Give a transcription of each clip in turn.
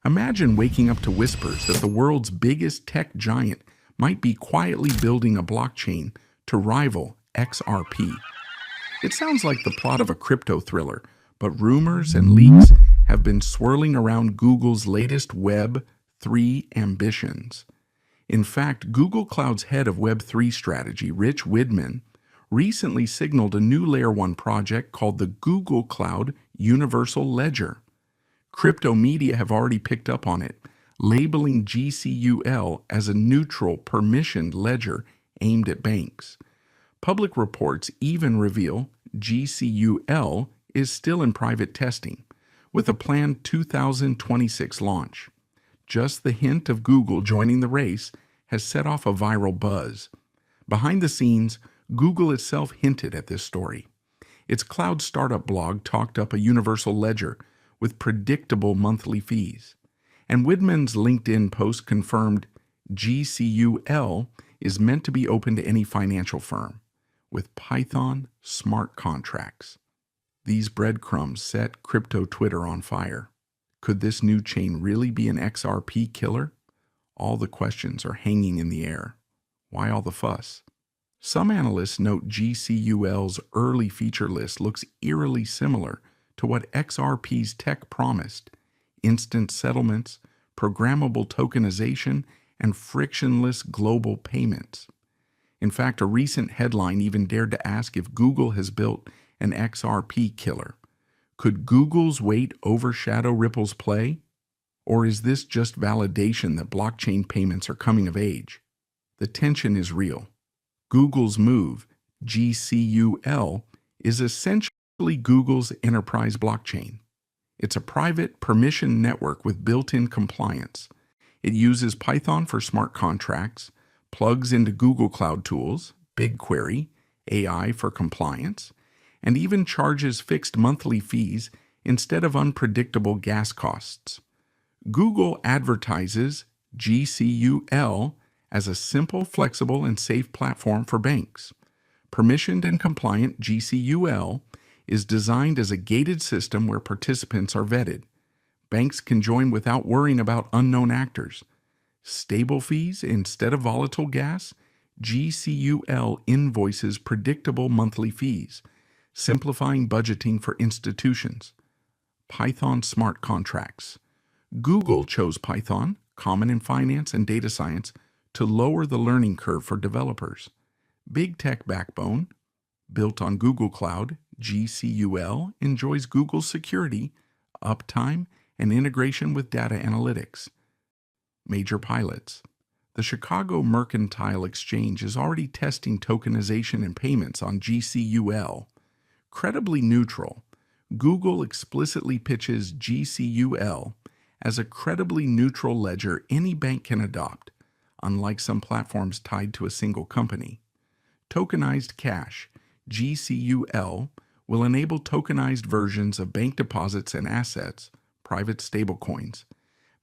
Imagine waking up to whispers that the world's biggest tech giant might be quietly building a blockchain to rival XRP. It sounds like the plot of a crypto thriller, but rumors and leaks have been swirling around Google's latest Web3 ambitions. In fact, Google Cloud's head of Web3 strategy, Rich Widman, recently signaled a new Layer 1 project called the Google Cloud Universal Ledger. Crypto media have already picked up on it, labeling GCUL as a neutral, permissioned ledger aimed at banks. Public reports even reveal GCUL is still in private testing, with a planned 2026 launch. Just the hint of Google joining the race has set off a viral buzz. Behind the scenes, Google itself hinted at this story. Its cloud startup blog talked up a universal ledger with predictable monthly fees. And Widman's LinkedIn post confirmed GCUL is meant to be open to any financial firm, with Python smart contracts. These breadcrumbs set crypto Twitter on fire. Could this new chain really be an XRP killer? All the questions are hanging in the air. Why all the fuss? Some analysts note GCUL's early feature list looks eerily similar to what XRP's tech promised: instant settlements, programmable tokenization, and frictionless global payments. In fact, a recent headline even dared to ask if Google has built an XRP killer. Could Google's weight overshadow Ripple's play? Or is this just validation that blockchain payments are coming of age? The tension is real. Google's move, GCUL, is essentially Google's enterprise blockchain. It's a private, permissioned network with built-in compliance. It uses Python for smart contracts, plugs into Google Cloud tools, BigQuery, AI for compliance, and even charges fixed monthly fees instead of unpredictable gas costs. Google advertises GCUL as a simple, flexible, and safe platform for banks. Permissioned and compliant GCUL is designed as a gated system where participants are vetted. Banks can join without worrying about unknown actors. Stable fees instead of volatile gas, GCUL invoices predictable monthly fees, simplifying budgeting for institutions. Python smart contracts. Google chose Python, common in finance and data science, to lower the learning curve for developers. Big tech backbone. Built on Google Cloud, GCUL enjoys Google's security, uptime, and integration with data analytics. Major pilots. The Chicago Mercantile Exchange is already testing tokenization and payments on GCUL. Credibly neutral, Google explicitly pitches GCUL as a credibly neutral ledger any bank can adopt, unlike some platforms tied to a single company. Tokenized cash, GCUL, will enable tokenized versions of bank deposits and assets, private stablecoins,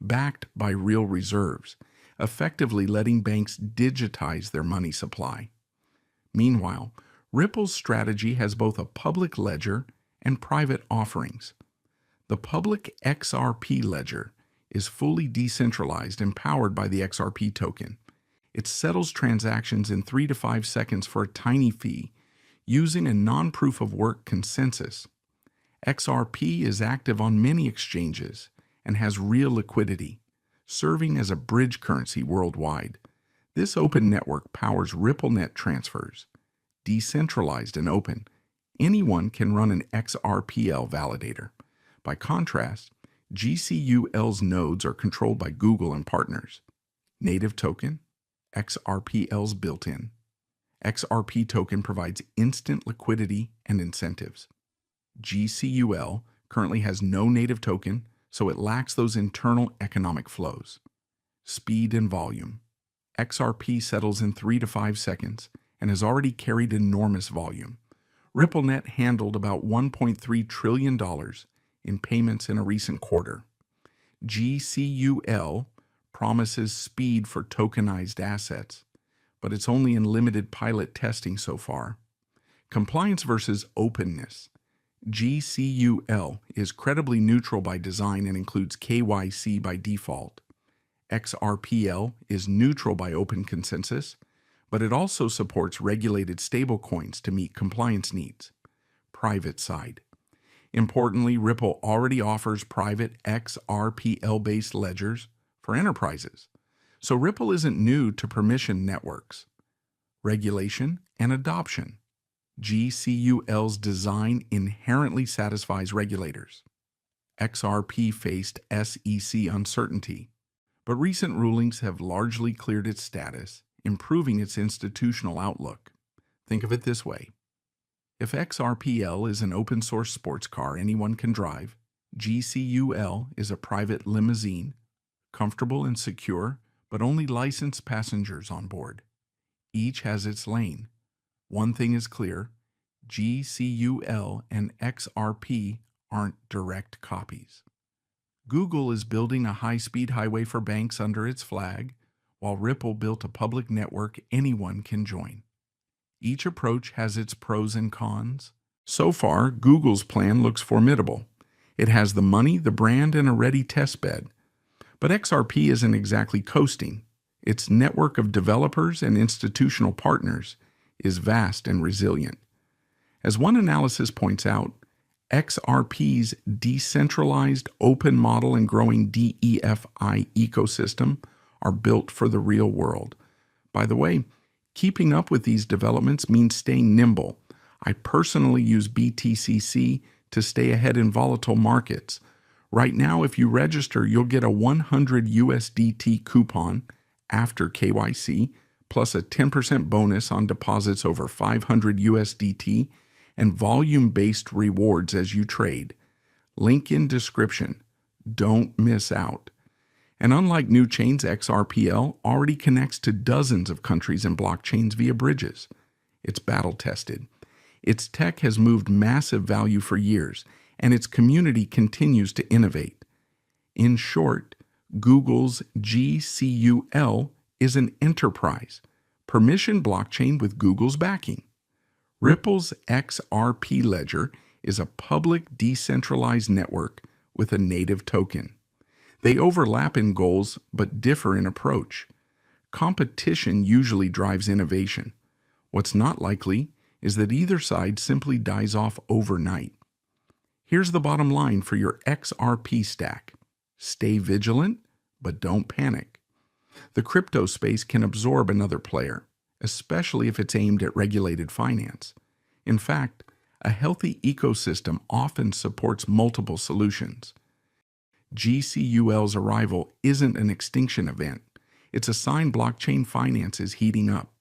backed by real reserves, effectively letting banks digitize their money supply. Meanwhile, Ripple's strategy has both a public ledger and private offerings. The public XRP ledger is fully decentralized and powered by the XRP token. It settles transactions in 3 to 5 seconds for a tiny fee, using a non-proof-of-work consensus. XRP is active on many exchanges and has real liquidity, serving as a bridge currency worldwide. This open network powers RippleNet transfers. Decentralized and open, anyone can run an XRPL validator. By contrast, GCUL's nodes are controlled by Google and partners. Native token, XRPL's built-in. XRP token provides instant liquidity and incentives. GCUL currently has no native token, so it lacks those internal economic flows. Speed and volume. XRP settles in 3 to 5 seconds and has already carried enormous volume. RippleNet handled about $1.3 trillion in payments in a recent quarter. GCUL promises speed for tokenized assets, but it's only in limited pilot testing so far. Compliance versus openness. GCUL is credibly neutral by design and includes KYC by default. XRPL is neutral by open consensus, but it also supports regulated stablecoins to meet compliance needs. Private side. Importantly, Ripple already offers private XRPL-based ledgers for enterprises, so Ripple isn't new to permission networks. Regulation and adoption. GCUL's design inherently satisfies regulators. XRP faced SEC uncertainty, but recent rulings have largely cleared its status, improving its institutional outlook. Think of it this way. If XRPL is an open-source sports car anyone can drive, GCUL is a private limousine, comfortable and secure, but only licensed passengers on board. Each has its lane. One thing is clear, GCUL and XRP aren't direct copies. Google is building a high-speed highway for banks under its flag, while Ripple built a public network anyone can join. Each approach has its pros and cons. So far, Google's plan looks formidable. It has the money, the brand, and a ready testbed. But XRP isn't exactly coasting. Its network of developers and institutional partners is vast and resilient. As one analysis points out, XRP's decentralized, open model and growing DeFi ecosystem are built for the real world. By the way, keeping up with these developments means staying nimble. I personally use BTCC to stay ahead in volatile markets. Right now, if you register, you'll get a 100 USDT coupon after KYC, plus a 10% bonus on deposits over 500 USDT, and volume-based rewards as you trade. Link in description. Don't miss out. And unlike new chains, XRPL already connects to dozens of countries and blockchains via bridges. It's battle-tested. Its tech has moved massive value for years, and its community continues to innovate. In short, Google's GCUL is an enterprise, permissioned blockchain with Google's backing. Ripple's XRP ledger is a public decentralized network with a native token. They overlap in goals but differ in approach. Competition usually drives innovation. What's not likely is that either side simply dies off overnight. Here's the bottom line for your XRP stack. Stay vigilant, but don't panic. The crypto space can absorb another player, especially if it's aimed at regulated finance. In fact, a healthy ecosystem often supports multiple solutions. GCUL's arrival isn't an extinction event. It's a sign blockchain finance is heating up.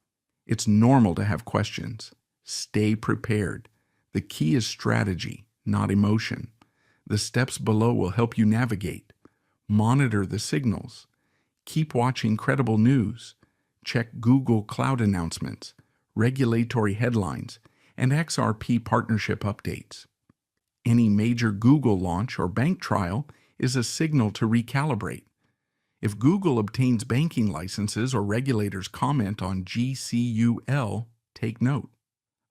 It's normal to have questions. Stay prepared. The key is strategy, not emotion. The steps below will help you navigate. Monitor the signals. Keep watching credible news. Check Google Cloud announcements, regulatory headlines, and XRP partnership updates. Any major Google launch or bank trial is a signal to recalibrate. If Google obtains banking licenses or regulators comment on GCUL, take note.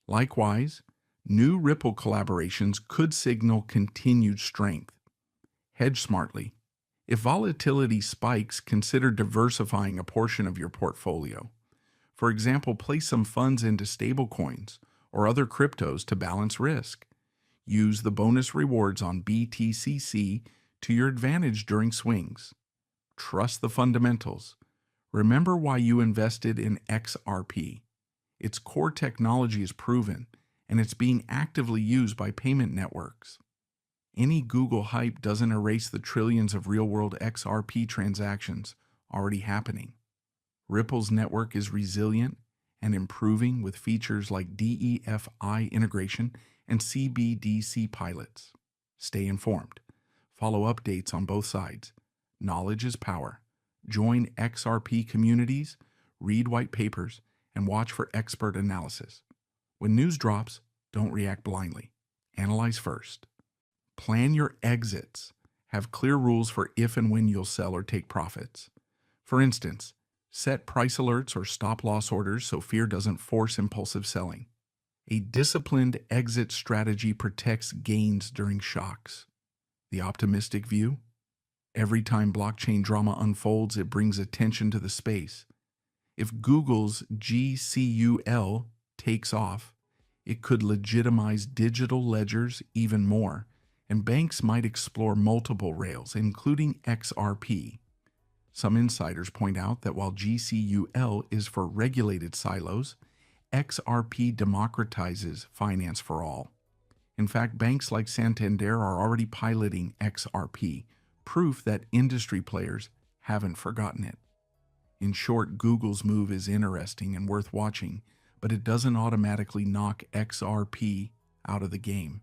Likewise, new Ripple collaborations could signal continued strength. Hedge smartly. If volatility spikes, consider diversifying a portion of your portfolio. For example, place some funds into stablecoins or other cryptos to balance risk. Use the bonus rewards on BTCC to your advantage during swings. Trust the fundamentals. Remember why you invested in XRP. Its core technology is proven, and it's being actively used by payment networks. Any Google hype doesn't erase the trillions of real-world XRP transactions already happening. Ripple's network is resilient and improving with features like DeFi integration and CBDC pilots. Stay informed. Follow updates on both sides. Knowledge is power. Join XRP communities, read white papers, and watch for expert analysis. When news drops, don't react blindly. Analyze first. Plan your exits. Have clear rules for if and when you'll sell or take profits. For instance, set price alerts or stop-loss orders so fear doesn't force impulsive selling. A disciplined exit strategy protects gains during shocks. The optimistic view? Every time blockchain drama unfolds, it brings attention to the space. If Google's GCUL takes off, it could legitimize digital ledgers even more, and banks might explore multiple rails, including XRP. Some insiders point out that while GCUL is for regulated silos, XRP democratizes finance for all. In fact, banks like Santander are already piloting XRP, proof that industry players haven't forgotten it. In short, Google's move is interesting and worth watching, but it doesn't automatically knock XRP out of the game.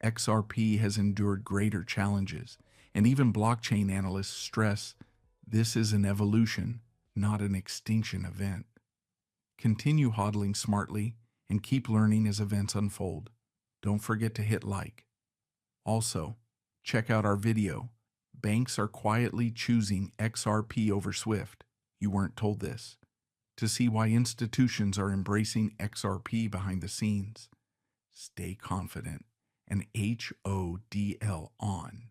XRP has endured greater challenges, and even blockchain analysts stress this is an evolution, not an extinction event. Continue hodling smartly and keep learning as events unfold. Don't forget to hit like. Also, check out our video, Banks Are Quietly Choosing XRP Over SWIFT. You weren't told this. To see why institutions are embracing XRP behind the scenes. Stay confident and HODL on.